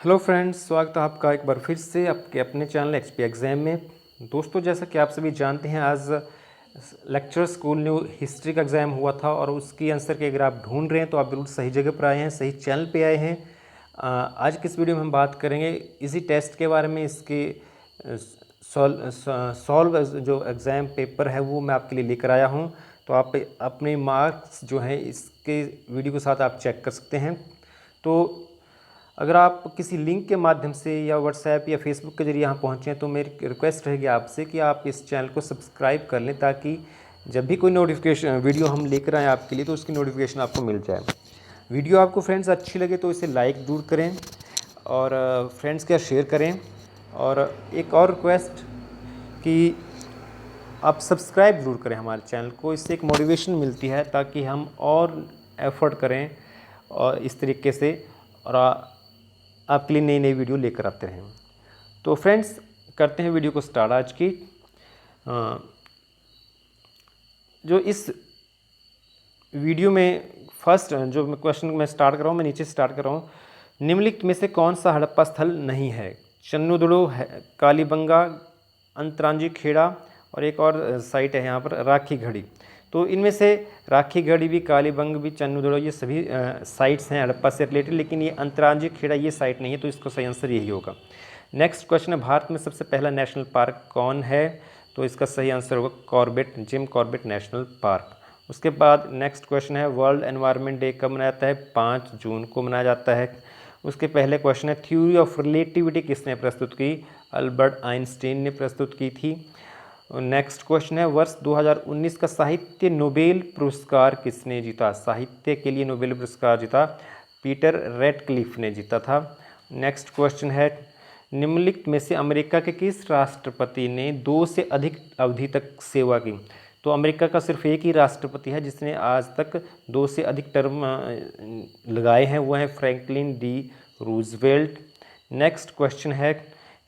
Hello friends, स्वागत है आपका एक बार फिर से आपके अपने चैनल एक्सपी एग्ज़ाम में। दोस्तों, जैसा कि आप सभी जानते हैं, आज लेक्चर स्कूल न्यू हिस्ट्री का एग्ज़ाम हुआ था और उसकी आंसर के अगर आप ढूंढ रहे हैं तो आप बिल्कुल सही जगह पर आए हैं, सही चैनल पे आए हैं। आज की इस वीडियो में हम बात करेंगे इसी टेस्ट के बारे में। इसके सॉल्व जो एग्ज़ाम पेपर है वो मैं आपके लिए लेकर आया हूँ, तो आप अपने मार्क्स जो हैं इसके वीडियो के साथ आप चेक कर सकते हैं। तो अगर आप किसी लिंक के माध्यम से या व्हाट्सएप या फेसबुक के जरिए यहाँ पहुँचे हैं तो मेरी रिक्वेस्ट रहेगी आपसे कि आप इस चैनल को सब्सक्राइब कर लें, ताकि जब भी कोई नोटिफिकेशन वीडियो हम लेकर आएँ आपके लिए तो उसकी नोटिफिकेशन आपको मिल जाए। वीडियो आपको फ्रेंड्स अच्छी लगे तो इसे लाइक ज़रूर करें और फ्रेंड्स के साथ शेयर करें। और एक और रिक्वेस्ट कि आप सब्सक्राइब ज़रूर करें हमारे चैनल को, इससे एक मोटिवेशन मिलती है ताकि हम और एफ़र्ट करें और इस तरीके से और आपके लिए नई नई वीडियो लेकर आते रहें। तो फ्रेंड्स, करते हैं वीडियो को स्टार्ट आज की। जो इस वीडियो में फर्स्ट जो मैं क्वेश्चन मैं स्टार्ट कर रहा हूँ, मैं नीचे स्टार्ट कर रहा हूँ। निम्नलिखित में से कौन सा हड़प्पा स्थल नहीं है? चन्नुदुड़ो है, कालीबंगा, अंतरांजी खेड़ा और एक और साइट है यहाँ पर राखी घड़ी। तो इनमें से राखी घड़ी भी, कालीबंग भी, चन्नुदुड़ो, ये सभी साइट्स हैं हड़प्पा से रिलेटेड, लेकिन ये अंतरांजी खेड़ा ये साइट नहीं है, तो इसका सही आंसर यही होगा। नेक्स्ट क्वेश्चन है, भारत में सबसे पहला नेशनल पार्क कौन है? तो इसका सही आंसर होगा Corbett, Jim Corbett national park. उसके बाद नेक्स्ट क्वेश्चन है, वर्ल्ड एनवायरनमेंट डे कब मनाया जाता है? 5 जून को मनाया जाता है। उसके पहले क्वेश्चन है, थ्योरी ऑफ रिलेटिविटी किसने प्रस्तुत की? अल्बर्ट आइंस्टीन ने प्रस्तुत की थी। नेक्स्ट क्वेश्चन है, वर्ष 2019 का साहित्य नोबेल पुरस्कार किसने जीता? साहित्य के लिए नोबेल पुरस्कार जीता पीटर रेडक्लिफ ने जीता था। नेक्स्ट क्वेश्चन है, निम्नलिखित में से अमेरिका के किस राष्ट्रपति ने 2 से अधिक अवधि तक सेवा की? तो अमेरिका का सिर्फ एक ही राष्ट्रपति है जिसने आज तक 2 से अधिक टर्म लगाए हैं, वो है Franklin D Roosevelt. Next question है,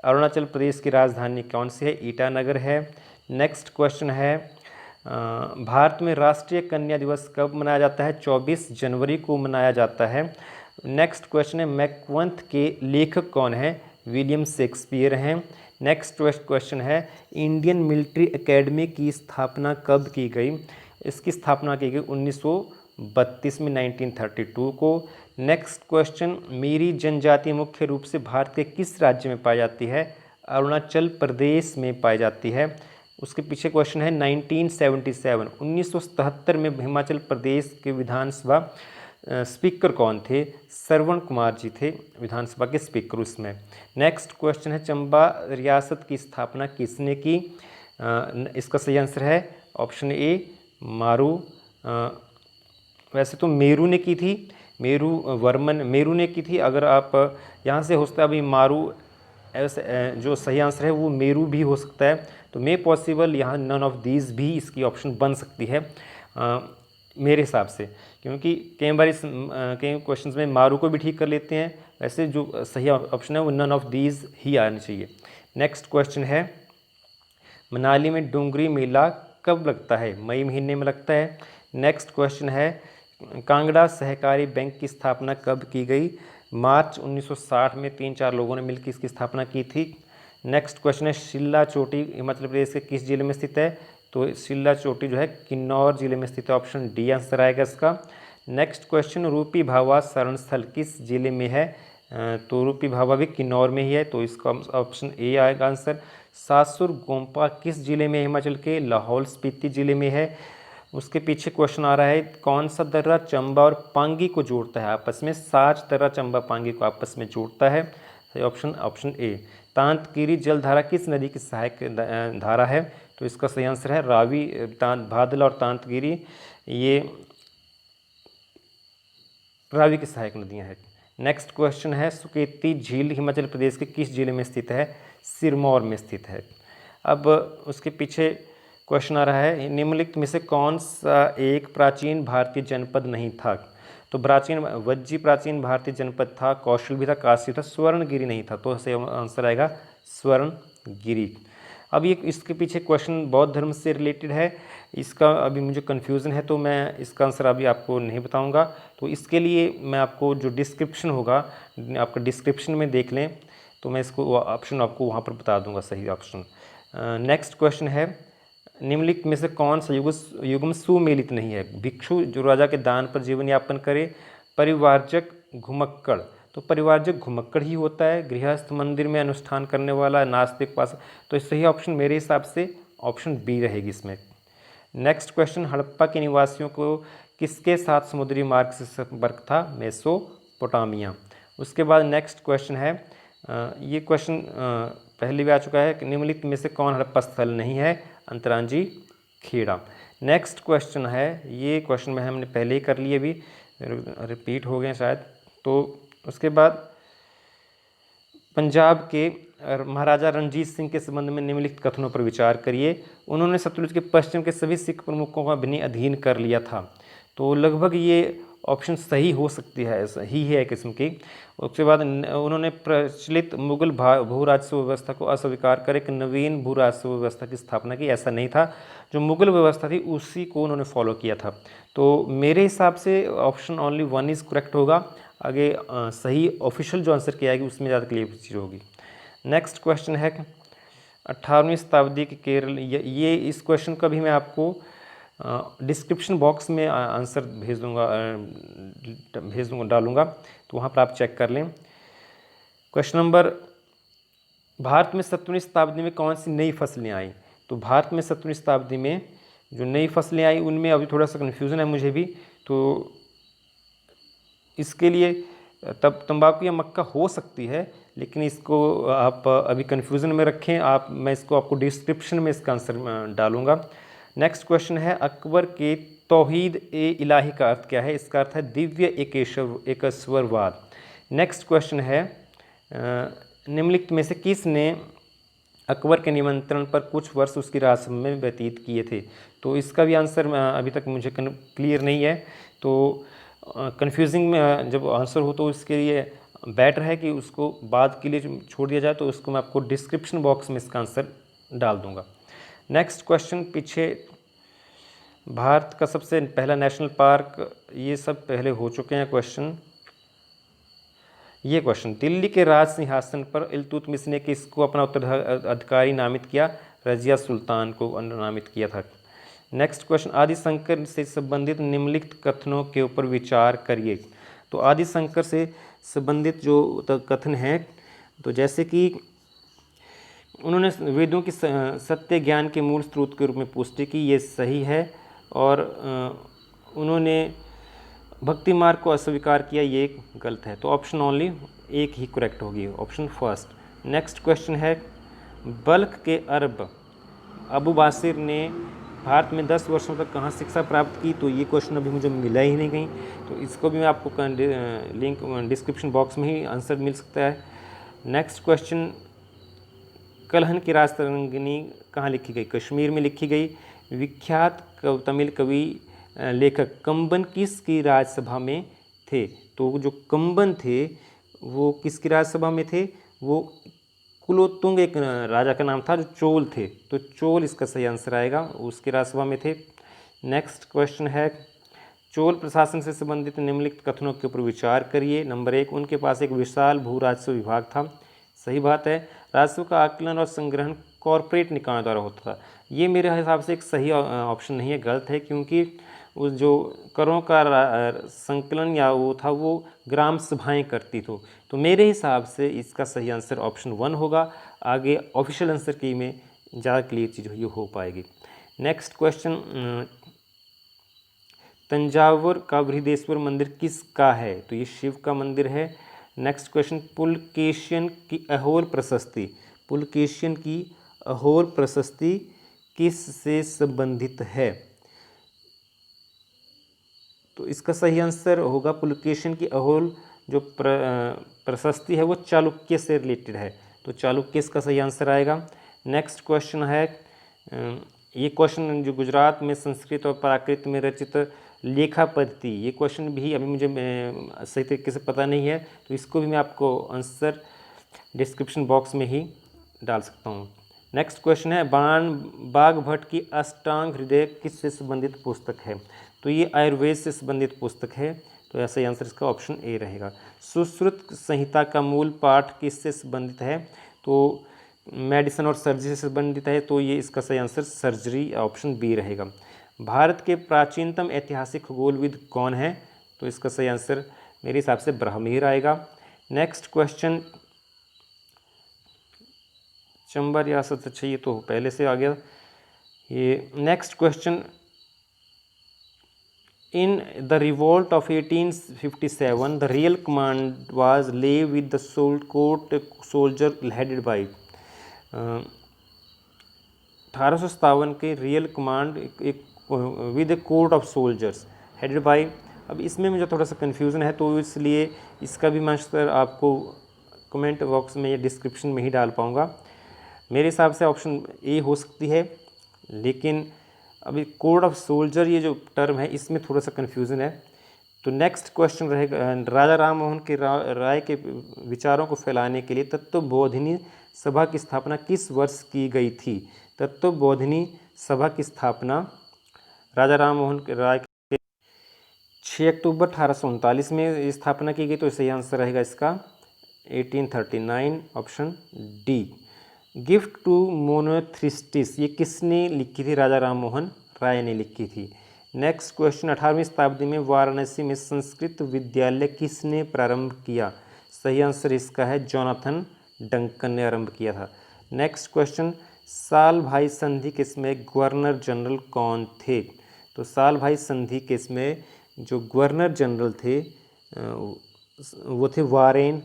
अरुणाचल प्रदेश की राजधानी कौन सी है? ईटानगर है। नेक्स्ट क्वेश्चन है, भारत में राष्ट्रीय कन्या दिवस कब मनाया जाता है? 24 जनवरी को मनाया जाता है। नेक्स्ट क्वेश्चन है, मैकवंथ के लेखक कौन है? विलियम शेक्सपियर हैं। नेक्स्ट क्वेश्चन है, इंडियन मिलिट्री एकेडमी की स्थापना कब की गई? इसकी स्थापना की गई 1932 में, 1932 को। नेक्स्ट क्वेश्चन, मेरी जनजाति मुख्य रूप से भारत के किस राज्य में पाई जाती है? अरुणाचल प्रदेश में पाई जाती है। उसके पीछे क्वेश्चन है, 1977 में हिमाचल प्रदेश के विधानसभा स्पीकर कौन थे? श्रवण कुमार जी थे विधानसभा के स्पीकर उसमें। नेक्स्ट क्वेश्चन है, चंबा रियासत की स्थापना किसने की? इसका सही आंसर है ऑप्शन ए, मारू। वैसे तो मेरू ने की थी, मेरू वर्मन मेरू ने की थी। अगर आप यहाँ से हो सकता है अभी मारू, ऐसे जो सही आंसर है वो मेरू भी हो सकता है, तो मे पॉसिबल यहाँ नन ऑफ दीज भी इसकी ऑप्शन बन सकती है मेरे हिसाब से, क्योंकि कई बार इस कई क्वेश्चंस में मारू को भी ठीक कर लेते हैं। वैसे जो सही ऑप्शन है वो नन ऑफ दीज ही आना चाहिए। नेक्स्ट क्वेश्चन है, मनाली में डोंगरी मेला कब लगता है? मई महीने में लगता है। नेक्स्ट क्वेश्चन है, कांगड़ा सहकारी बैंक की स्थापना कब की गई? मार्च 1960 में 3-4 लोगों ने मिलकर इसकी स्थापना की थी। नेक्स्ट क्वेश्चन है, शिल्ला चोटी हिमाचल प्रदेश के किस जिले में स्थित है? तो शिल्ला चोटी जो है किन्नौर जिले में स्थित है, ऑप्शन डी आंसर आएगा इसका। नेक्स्ट क्वेश्चन, रूपी भावा शरण स्थल किस जिले में है? तो रूपी भावा भी किन्नौर में ही है, तो इसका ऑप्शन ए आएगा आंसर। सासुर गोम्पा किस जिले में? हिमाचल के लाहौल स्पीति जिले में है। उसके पीछे क्वेश्चन आ रहा है, कौन सा दर्रा चंबा और पांगी को जोड़ता है आपस में? साच दर्रा चंबा पांगी को आपस में जोड़ता है, सही ऑप्शन ए। तांतगिरी जलधारा किस नदी की सहायक धारा है? तो इसका सही आंसर है रावी। भादल और तांतगिरी ये रावी की सहायक नदियां हैं। नेक्स्ट क्वेश्चन है, सुकेती झील हिमाचल प्रदेश के किस जिले में स्थित है? सिरमौर में स्थित है। अब उसके पीछे क्वेश्चन आ रहा है, निम्नलिखित में से कौन सा एक प्राचीन भारतीय जनपद नहीं था? तो वज्जी प्राचीन भारतीय जनपद था, कौशल भी था, काशी था, स्वर्णगिरी नहीं था, तो सही आंसर आएगा स्वर्णगिरी। अब ये इसके पीछे क्वेश्चन बौद्ध धर्म से रिलेटेड है। इसका अभी मुझे कन्फ्यूज़न है, तो मैं इसका आंसर अभी आपको नहीं बताऊंगा। तो इसके लिए मैं आपको जो डिस्क्रिप्शन होगा, आपका डिस्क्रिप्शन में देख लें, तो मैं इसको ऑप्शन आपको वहाँ पर बता दूंगा सही ऑप्शन। नेक्स्ट क्वेश्चन है, निम्नलिखित में से कौन सा युग्म सुमेलित नहीं है? भिक्षु जो राजा के दान पर जीवन यापन करे, परिवारजक घुमक्कड़, तो परिवारजक घुमक्कड़ ही होता है। गृहस्थ मंदिर में अनुष्ठान करने वाला, नास्तिक उपासक, तो सही ऑप्शन मेरे हिसाब से ऑप्शन बी रहेगी इसमें। नेक्स्ट क्वेश्चन, हड़प्पा के निवासियों को किसके साथ समुद्री मार्ग से संपर्क था? मेसोपोटामिया। उसके बाद नेक्स्ट क्वेश्चन है, ये क्वेश्चन पहले भी आ चुका है कि निम्नलिखित में से कौन हड़प्पा स्थल नहीं है? अंतरांजी खेड़ा। नेक्स्ट क्वेश्चन है, ये क्वेश्चन में हमने पहले ही कर लिए, अभी रिपीट हो गए शायद। तो उसके बाद पंजाब के महाराजा रणजीत सिंह के संबंध में निम्नलिखित कथनों पर विचार करिए। उन्होंने सतलुज के पश्चिम के सभी सिख प्रमुखों को अपने अधीन कर लिया था। तो लगभग ये ऑप्शन सही हो सकती है, सही है किस्म की। उसके बाद उन्होंने प्रचलित मुगल भू राजस्व व्यवस्था को अस्वीकार कर एक नवीन भू राजस्व व्यवस्था की स्थापना की। ऐसा नहीं था, जो मुगल व्यवस्था थी उसी को उन्होंने फॉलो किया था। तो मेरे हिसाब से ऑप्शन ओनली 1 इज़ करेक्ट होगा। आगे सही ऑफिशियल जो आंसर किया जाएगी उसमें ज़्यादा क्लियर चीज़ होगी। नेक्स्ट क्वेश्चन है 18वीं शताब्दी के केरल, ये इस क्वेश्चन का भी मैं आपको डिस्क्रिप्शन बॉक्स में आंसर भेज दूंगा डालूंगा, तो वहाँ पर आप चेक कर लें। क्वेश्चन नंबर, भारत में 17वीं शताब्दी में कौन सी नई फसलें आई? तो भारत में 17वीं शताब्दी में जो नई फसलें आई उनमें अभी थोड़ा सा कन्फ्यूज़न है मुझे भी। तो इसके लिए तब तंबाकू या मक्का हो सकती है, लेकिन इसको आप अभी कन्फ्यूज़न में रखें आप, मैं इसको आपको डिस्क्रिप्शन में इसका आंसर डालूंगा। नेक्स्ट क्वेश्चन है, अकबर के तौहीद ए इलाही का अर्थ क्या है? इसका अर्थ है दिव्य एकेश्वरवाद। नेक्स्ट क्वेश्चन है, निम्नलिखित में से किसने अकबर के निमंत्रण पर कुछ वर्ष उसकी राजसभा में व्यतीत किए थे? तो इसका भी आंसर अभी तक मुझे क्लियर नहीं है। तो कन्फ्यूजिंग में जब आंसर हो तो इसके लिए बेटर है कि उसको बाद के लिए छोड़ दिया जाए, तो उसको मैं आपको डिस्क्रिप्शन बॉक्स में इसका आंसर डाल दूंगा। नेक्स्ट क्वेश्चन, पीछे भारत का सबसे पहला नेशनल पार्क, ये सब पहले हो चुके हैं क्वेश्चन। ये क्वेश्चन, दिल्ली के राज सिंहासन पर इल्तुतमिश ने किसको अपना उत्तराधिकारी नामित किया? रजिया सुल्तान को नामित किया था। नेक्स्ट क्वेश्चन, आदि शंकर से संबंधित निम्नलिखित कथनों के ऊपर विचार करिए। तो आदि शंकर से संबंधित जो कथन है, तो जैसे कि उन्होंने वेदों की सत्य ज्ञान के मूल स्रोत के रूप में पुष्टि की, ये सही है। और उन्होंने भक्ति मार्ग को अस्वीकार किया, ये गलत है। तो ऑप्शन ओनली एक ही करेक्ट होगी, ऑप्शन फर्स्ट। नेक्स्ट क्वेश्चन है, बल्ख के अरब अबू बासिर ने भारत में 10 वर्षों तक कहाँ शिक्षा प्राप्त की? तो ये क्वेश्चन अभी मुझे मिला ही नहीं कहीं, तो इसको भी मैं आपको लिंक डिस्क्रिप्शन बॉक्स में ही आंसर मिल सकता है। नेक्स्ट क्वेश्चन, कलहन की राजतरंगिनी कहाँ लिखी गई? कश्मीर में लिखी गई। विख्यात तमिल कवि लेखक कंबन किसकी राजसभा में थे? तो जो कंबन थे वो किसकी राजसभा में थे? वो कुलोत्तुंग एक राजा का नाम था जो चोल थे, तो चोल इसका सही आंसर आएगा, उसकी राजसभा में थे। नेक्स्ट क्वेश्चन है, चोल प्रशासन से संबंधित निम्नलिखित कथनों के ऊपर विचार करिए। नंबर 1, उनके पास एक विशाल भू राजस्व विभाग था, सही बात है। राजस्व का आकलन और संग्रहण कॉरपोरेट निकायों द्वारा होता था, ये मेरे हिसाब से एक सही ऑप्शन नहीं है, गलत है, क्योंकि उस जो करों का संकलन या वो था वो ग्राम सभाएं करती थी। तो मेरे हिसाब से इसका सही आंसर ऑप्शन 1 होगा। आगे ऑफिशियल आंसर की में ज़्यादा क्लियर चीज़ ये हो पाएगी। नेक्स्ट क्वेश्चन, तंजावुर का बृहदेश्वर मंदिर किसका है? तो ये शिव का मंदिर है। नेक्स्ट क्वेश्चन, पुलकेशियन की अहोर प्रशस्ति, पुलकेशियन की अहोर प्रशस्ति किस से संबंधित है? तो इसका सही आंसर होगा पुलकेशियन की अहोर जो प्रशस्ति है वो चालुक्य से रिलेटेड है, तो चालुक्य इसका सही आंसर आएगा। नेक्स्ट क्वेश्चन है, ये क्वेश्चन जो गुजरात में संस्कृत और प्राकृत में रचित लेखा पद्धति, ये क्वेश्चन भी अभी मुझे सही तरीके से पता नहीं है, तो इसको भी मैं आपको आंसर डिस्क्रिप्शन बॉक्स में ही डाल सकता हूँ। नेक्स्ट क्वेश्चन है बाघ भट्ट की अष्टांग हृदय किससे संबंधित पुस्तक है? तो ये आयुर्वेद से संबंधित पुस्तक है, तो ऐसा आंसर इसका ऑप्शन ए रहेगा। सुश्रुत संहिता का मूल पाठ किससे संबंधित है? तो मेडिसिन और सर्जरी से संबंधित है, तो ये इसका सही आंसर सर्जरी ऑप्शन बी रहेगा। भारत के प्राचीनतम ऐतिहासिक खगोलविद कौन है? तो इसका सही आंसर मेरे हिसाब से ब्राह्मीर आएगा। नेक्स्ट क्वेश्चन, चंबा रियासत, अच्छा ये तो पहले से आ गया। ये next question, in the revolt of 1857 the real command was ले with the court soldier headed by. 1857 के रियल कमांड एक with court of soldiers headed by. अब इसमें मुझे थोड़ा सा कन्फ्यूज़न है, तो इसलिए इसका भी मैं आंसर आपको कमेंट बॉक्स में या डिस्क्रिप्शन में ही डाल पाऊँगा। मेरे हिसाब से ऑप्शन ए हो सकती है, लेकिन अभी कोड ऑफ सोल्जर ये जो टर्म है इसमें थोड़ा सा कन्फ्यूज़न है। तो नेक्स्ट क्वेश्चन रहेगा, राजा राम मोहन के राय के विचारों को फैलाने के लिए तत्वबोधिनी सभा की स्थापना किस वर्ष की गई थी? तत्वबोधिनी सभा की स्थापना राजा राम मोहन के राय के 6 अक्टूबर 1839 में स्थापना की गई, तो सही आंसर रहेगा इसका 1839 ऑप्शन डी। गिफ्ट टू मोनोथ्रिस्टिस ये किसने लिखी थी? राजा राम मोहन राय ने लिखी थी। नेक्स्ट क्वेश्चन, 18वीं शताब्दी में वाराणसी में संस्कृत विद्यालय किसने प्रारंभ किया? सही आंसर इसका है जोनाथन डंकन ने आरंभ किया था। नेक्स्ट क्वेश्चन, साल भाई संधि केस में गवर्नर जनरल कौन थे? तो साल भाई संधि केस में जो गवर्नर जनरल थे वो थे वारेन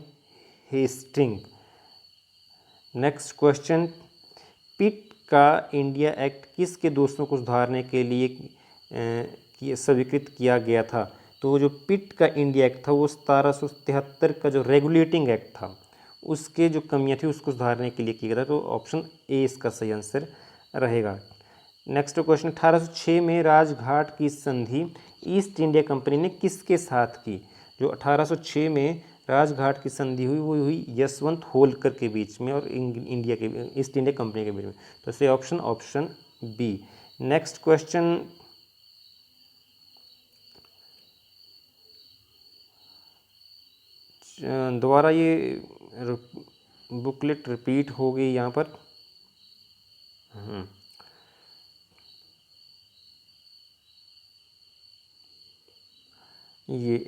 हेस्टिंग। नेक्स्ट क्वेश्चन, पिट का इंडिया एक्ट किसके दोषों को सुधारने के लिए स्वीकृत किया गया था? तो जो पिट का इंडिया एक्ट था वो 1773 का जो रेगुलेटिंग एक्ट था उसके जो कमियां थी उसको सुधारने के लिए किया गया था, तो ऑप्शन ए इसका सही आंसर रहेगा। नेक्स्ट क्वेश्चन, 1806 में राजघाट की संधि ईस्ट इंडिया कंपनी ने किसके साथ की? जो 1806 में राजघाट की संधि हुई वो हुई यशवंत होलकर के बीच में और इंडिया के ईस्ट इंडिया कंपनी के बीच में, तो सही ऑप्शन बी। नेक्स्ट क्वेश्चन, दोबारा ये बुकलेट रिपीट हो गई यहाँ पर। ये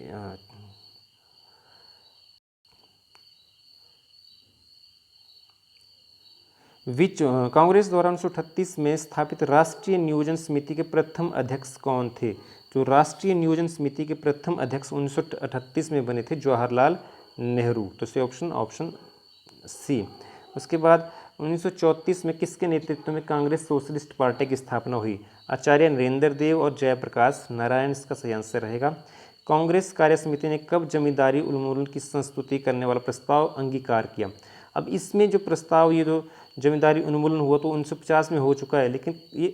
कांग्रेस द्वारा 1938 में स्थापित राष्ट्रीय नियोजन समिति के प्रथम अध्यक्ष कौन थे? जो राष्ट्रीय नियोजन समिति के प्रथम अध्यक्ष 1938 में बने थे जवाहरलाल नेहरू, तो सही ऑप्शन सी। उसके बाद 1934 में किसके नेतृत्व में कांग्रेस सोशलिस्ट पार्टी की स्थापना हुई? आचार्य नरेंद्र देव और जयप्रकाश नारायण इसका सही आंसर रहेगा। कांग्रेस कार्य समिति ने कब जमींदारी उन्मूलन की संस्तुति करने वाला प्रस्ताव अंगीकार किया? अब इसमें जो प्रस्ताव ये जो जमींदारी उन्मूलन हुआ तो 1950 में हो चुका है, लेकिन ये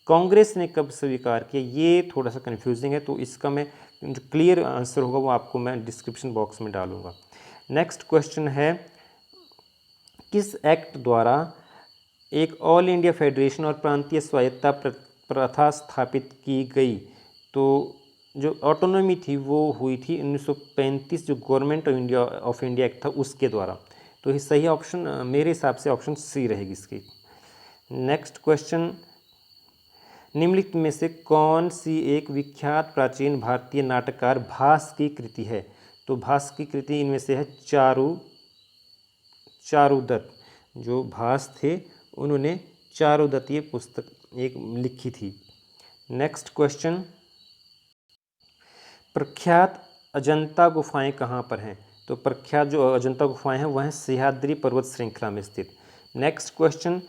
कांग्रेस ने कब स्वीकार किया ये थोड़ा सा कन्फ्यूजिंग है, तो इसका मैं जो क्लियर आंसर होगा वो आपको मैं डिस्क्रिप्शन बॉक्स में डालूंगा। नेक्स्ट क्वेश्चन है, किस एक्ट द्वारा एक ऑल इंडिया फेडरेशन और प्रांतीय स्वायत्तता प्रथा स्थापित की गई? तो जो ऑटोनॉमी थी वो हुई थी 1935, जो गवर्नमेंट ऑफ इंडिया एक्ट था उसके द्वारा, तो ये सही ऑप्शन मेरे हिसाब से ऑप्शन सी रहेगी इसकी। नेक्स्ट क्वेश्चन, निम्नलिखित में से कौन सी एक विख्यात प्राचीन भारतीय नाटककार भास की कृति है? तो भास की कृति इनमें से है चारुदत्त। जो भास थे उन्होंने चारुदत्तीय पुस्तक एक लिखी थी। नेक्स्ट क्वेश्चन, प्रख्यात अजंता गुफाएं कहाँ पर हैं? तो प्रख्यात जो अजंता गुफाएं हैं वह सह्याद्री पर्वत श्रृंखला में स्थित। नेक्स्ट क्वेश्चन,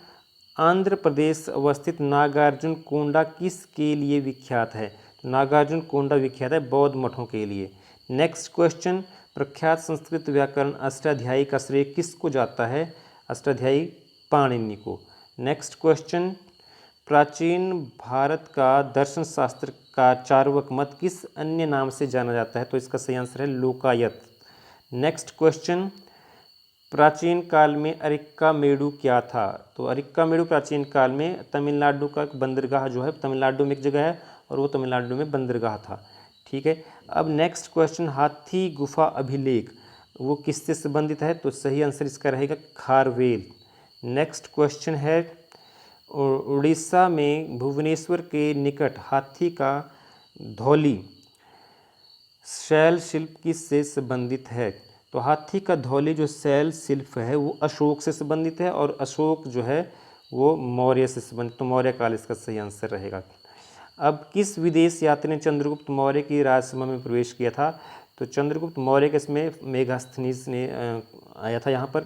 आंध्र प्रदेश अवस्थित नागार्जुन कोंडा किसके लिए विख्यात है? नागार्जुन कोंडा विख्यात है बौद्ध मठों के लिए। नेक्स्ट क्वेश्चन, प्रख्यात संस्कृत व्याकरण अष्टाध्यायी का श्रेय किसको जाता है? अष्टाध्यायी पाणिनि को। नेक्स्ट क्वेश्चन, प्राचीन भारत का दर्शन शास्त्र का चार्वक मत किस अन्य नाम से जाना जाता है? तो इसका सही आंसर है लोकायत। नेक्स्ट क्वेश्चन, प्राचीन काल में अरिक्कामेडु क्या था? तो अरिक्कामेडु प्राचीन काल में तमिलनाडु का एक बंदरगाह जो है, तमिलनाडु में एक जगह है और वो तमिलनाडु में बंदरगाह था। ठीक है। अब नेक्स्ट क्वेश्चन, हाथी गुफा अभिलेख वो किससे संबंधित है? तो सही आंसर इसका रहेगा खारवेल। नेक्स्ट क्वेश्चन है, उड़ीसा में भुवनेश्वर के निकट हाथी का धौली शैल शिल्प किससे संबंधित है? तो हाथी का धौली जो शैल शिल्प है वो अशोक से संबंधित है और अशोक जो है वो मौर्य से संबंधित, तो मौर्य काल इसका सही आंसर रहेगा। अब किस विदेश यात्री ने चंद्रगुप्त मौर्य की राजसभा में प्रवेश किया था? तो चंद्रगुप्त मौर्य के इसमें मेगास्थनीज ने आया था यहाँ पर।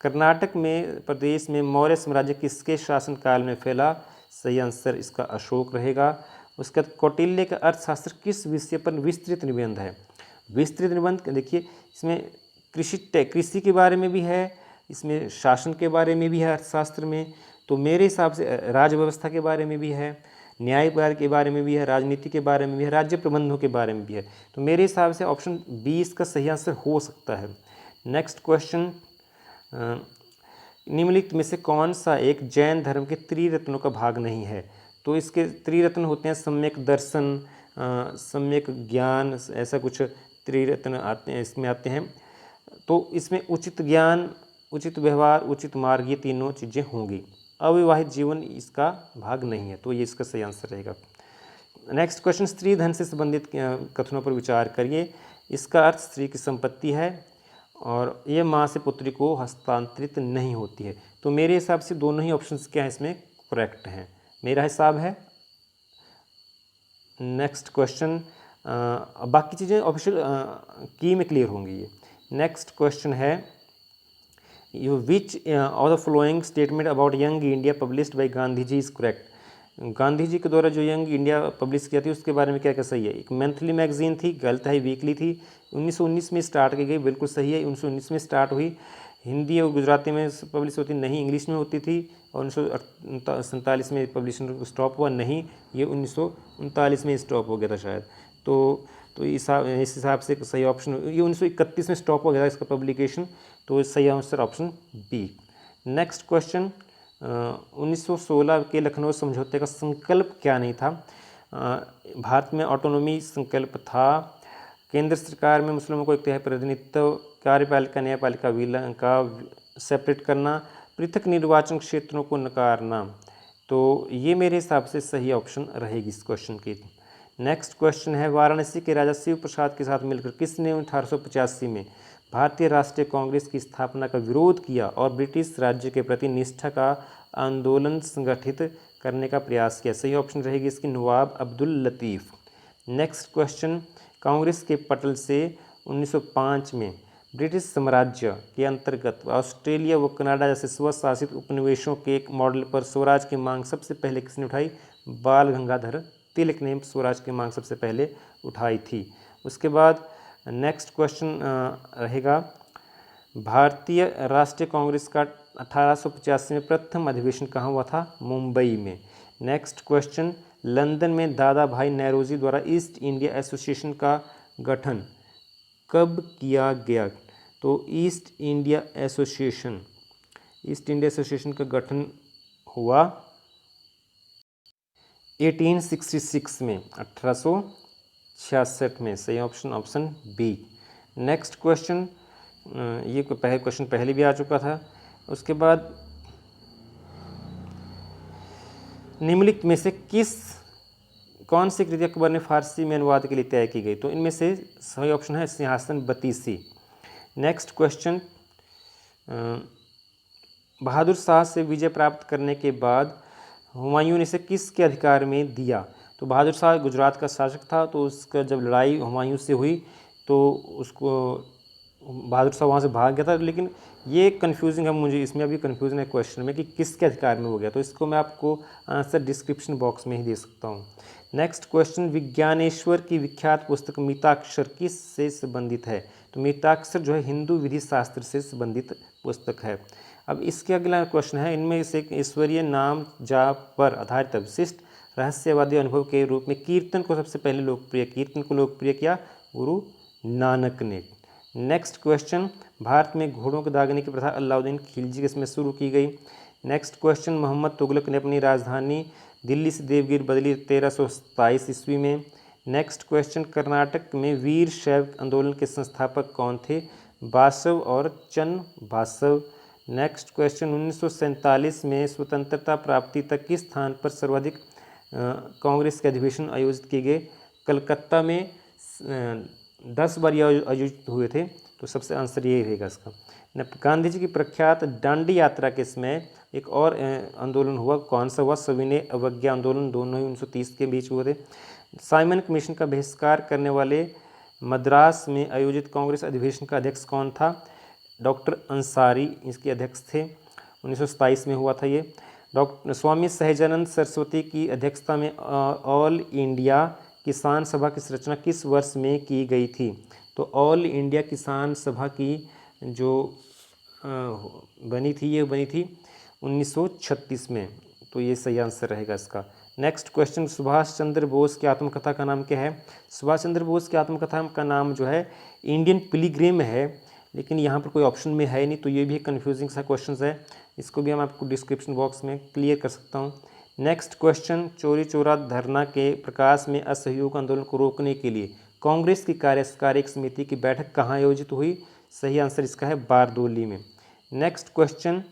कर्नाटक में प्रदेश में मौर्य साम्राज्य किसके शासनकाल में फैला? सही आंसर इसका अशोक रहेगा। उसके बाद कौटिल्य का अर्थशास्त्र किस विषय पर विस्तृत निबंध है? विस्तृत निबंध देखिए, इसमें कृषि के बारे में भी है, इसमें शासन के बारे में भी है अर्थशास्त्र में, तो मेरे हिसाब से राज्य व्यवस्था के बारे में भी है, न्यायपालिका के बारे में भी है, राजनीति के बारे में भी है, राज्य प्रबंधों के बारे में भी है, तो मेरे हिसाब से ऑप्शन बी इसका सही आंसर हो सकता है। नेक्स्ट क्वेश्चन, निम्नलिखित में से कौन सा एक जैन धर्म के त्रिरत्नों का भाग नहीं है? तो इसके त्रिरत्न होते हैं सम्यक दर्शन, सम्यक ज्ञान, ऐसा कुछ त्रिरत्न आते हैं, इसमें आते हैं। तो इसमें उचित ज्ञान, उचित व्यवहार, उचित मार्ग, ये तीनों चीज़ें होंगी। अविवाहित जीवन इसका भाग नहीं है, तो ये इसका सही आंसर रहेगा। नेक्स्ट क्वेश्चन, स्त्री धन से संबंधित कथनों पर विचार करिए। इसका अर्थ स्त्री की संपत्ति है और ये माँ से पुत्री को हस्तांतरित नहीं होती है, तो मेरे हिसाब से दोनों ही ऑप्शंस क्या हैं इसमें करेक्ट हैं, मेरा हिसाब है। नेक्स्ट क्वेश्चन, बाकी चीज़ें ऑफिशियल की में क्लियर होंगी ये। नेक्स्ट क्वेश्चन है, you which of the following statement about Young India published by Gandhi ji is correct? Gandhi ji के द्वारा जो यंग इंडिया पब्लिश किया थी उसके बारे में क्या क्या सही है? एक मंथली मैगजीन थी, गलत है, वीकली थी, 1919 में स्टार्ट की गई, बिल्कुल सही है, 1919 में स्टार्ट हुई, हिंदी और गुजराती में पब्लिश होती नहीं, इंग्लिश में होती थी, और 1947 में पब्लिशन स्टॉप हुआ नहीं, ये 1939 में स्टॉप हो गया था शायद। तो इस हिसाब से सही ऑप्शन, ये 1931 में स्टॉप हो गया था इसका पब्लिकेशन, तो सही answer option B. Next question, 1916 के लखनऊ समझौते का संकल्प क्या नहीं था? भारत में ऑटोनॉमी संकल्प था, केंद्र सरकार में मुस्लिमों को एक तिहाई प्रतिनिधित्व, कार्यपालिका न्यायपालिका का सेपरेट करना, पृथक निर्वाचन क्षेत्रों को नकारना, तो ये मेरे हिसाब से सही ऑप्शन रहेगी इस क्वेश्चन की। नेक्स्ट क्वेश्चन है, वाराणसी के राजा शिव प्रसाद के साथ मिलकर किसने 1885 में भारतीय राष्ट्रीय कांग्रेस की स्थापना का विरोध किया और ब्रिटिश राज्य के प्रति निष्ठा का आंदोलन संगठित करने का प्रयास किया? सही ऑप्शन रहेगी इसकी नवाब अब्दुल लतीफ़। नेक्स्ट क्वेश्चन, कांग्रेस के पटल से 1905 में ब्रिटिश साम्राज्य के अंतर्गत ऑस्ट्रेलिया व कनाडा जैसे स्वशासित उपनिवेशों के एक मॉडल पर स्वराज की मांग सबसे पहले किसने उठाई? बाल गंगाधर तिलक ने स्वराज की मांग सबसे पहले उठाई थी। उसके बाद नेक्स्ट क्वेश्चन रहेगा, भारतीय राष्ट्रीय कांग्रेस का 1885 में प्रथम अधिवेशन कहाँ हुआ था? मुंबई में। नेक्स्ट क्वेश्चन, लंदन में दादा भाई नौरोजी द्वारा ईस्ट इंडिया एसोसिएशन का गठन कब किया गया? तो ईस्ट इंडिया एसोसिएशन का गठन हुआ 1866 में, 1866 में। सही ऑप्शन बी। नेक्स्ट क्वेश्चन, ये क्वेश्चन पहले भी आ चुका था। उसके बाद, निम्नलिखित में से कौन सी कृति अकबर ने फारसी में अनुवाद के लिए तय की गई? तो इनमें से सही ऑप्शन है सिंहासन बतीसी। नेक्स्ट क्वेश्चन, बहादुर शाह से विजय प्राप्त करने के बाद हुमायूं ने इसे किसके अधिकार में दिया? तो बहादुर शाह गुजरात का शासक था, तो उसका जब लड़ाई हुमायूं से हुई तो उसको बहादुर शाह वहाँ से भाग गया था, लेकिन ये कन्फ्यूजिंग है, मुझे इसमें अभी कन्फ्यूजन है क्वेश्चन में कि किसके अधिकार में हो गया, तो इसको मैं आपको आंसर डिस्क्रिप्शन बॉक्स में ही दे सकता हूँ। नेक्स्ट क्वेश्चन, विज्ञानेश्वर की विख्यात पुस्तक मिताक्षर किस से संबंधित है? तो मिताक्षर जो है हिंदू विधि शास्त्र से संबंधित पुस्तक है। अब इसके अगला क्वेश्चन है, इनमें से ईश्वरीय नाम जाप पर आधारित विशिष्ट रहस्यवादी अनुभव के रूप में कीर्तन को लोकप्रिय किया गुरु नानक ने। नेक्स्ट क्वेश्चन, भारत में घोड़ों को दागने की प्रथा अलाउद्दीन खिलजी किसमें शुरू की गई। नेक्स्ट क्वेश्चन, मोहम्मद तुगलक ने अपनी राजधानी दिल्ली से देवगिरी बदली 1327 ईस्वी में। नेक्स्ट क्वेश्चन, कर्नाटक में वीर शैव आंदोलन के संस्थापक कौन थे, बासव और चन्नबासव। नेक्स्ट क्वेश्चन, 1947 में स्वतंत्रता प्राप्ति तक किस स्थान पर सर्वाधिक कांग्रेस के अधिवेशन आयोजित किए गए, कलकत्ता में 10 बार ये आयोजित हुए थे, तो सबसे आंसर यही रहेगा इसका। गांधी जी की प्रख्यात दांडी यात्रा के समय एक और आंदोलन हुआ, कौन सा हुआ, सविनय अवज्ञा आंदोलन, दोनों ही 1930 के बीच हुए थे। साइमन कमीशन का बहिष्कार करने वाले मद्रास में आयोजित कांग्रेस अधिवेशन का अध्यक्ष कौन था, डॉक्टर अंसारी इसके अध्यक्ष थे, 1927 में हुआ था ये। डॉक्टर स्वामी सहजानंद सरस्वती की अध्यक्षता में ऑल इंडिया किसान सभा की रचना किस वर्ष में की गई थी, तो ऑल इंडिया किसान सभा की जो बनी थी ये बनी थी 1936 में, तो ये सही आंसर रहेगा इसका। नेक्स्ट क्वेश्चन, सुभाष चंद्र बोस की आत्मकथा का नाम क्या है। सुभाष चंद्र बोस की आत्मकथा का नाम जो है इंडियन पिलग्रिम है, लेकिन यहाँ पर कोई ऑप्शन में है नहीं, तो ये भी एक कन्फ्यूजिंग सा क्वेश्चन है, इसको भी हम आपको डिस्क्रिप्शन बॉक्स में क्लियर कर सकता हूँ। नेक्स्ट क्वेश्चन, चौरी चौरा धरना के प्रकाश में असहयोग आंदोलन को रोकने के लिए कांग्रेस की कार्यकारिणी समिति की बैठक कहाँ आयोजित हुई, सही आंसर इसका है बारदोली में। नेक्स्ट क्वेश्चन,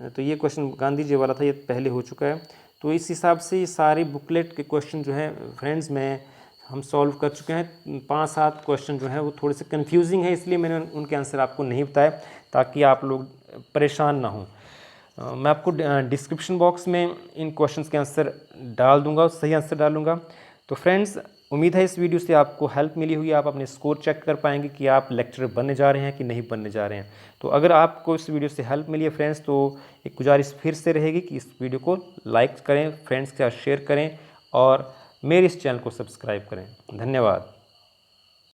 तो ये क्वेश्चन गांधी जी वाला था, ये पहले हो चुका है, तो इस हिसाब से ये सारे बुकलेट के क्वेश्चन जो है फ्रेंड्स हम सॉल्व कर चुके हैं। 5-7 क्वेश्चन जो है वो थोड़े से कंफ्यूजिंग है, इसलिए मैंने उनके आंसर आपको नहीं बताया ताकि आप लोग परेशान ना हों। मैं आपको डिस्क्रिप्शन बॉक्स में इन क्वेश्चंस के आंसर डाल दूंगा, सही आंसर डालूंगा। तो फ्रेंड्स, उम्मीद है इस वीडियो से आपको हेल्प मिली हुई, आप अपने स्कोर चेक कर पाएंगे कि आप लेक्चरर बनने जा रहे हैं कि नहीं बनने जा रहे हैं। तो अगर आपको इस वीडियो से हेल्प मिली है फ्रेंड्स, तो एक गुजारिश फिर से रहेगी कि इस वीडियो को लाइक करें, फ्रेंड्स के साथ शेयर करें और मेरे इस चैनल को सब्सक्राइब करें। धन्यवाद।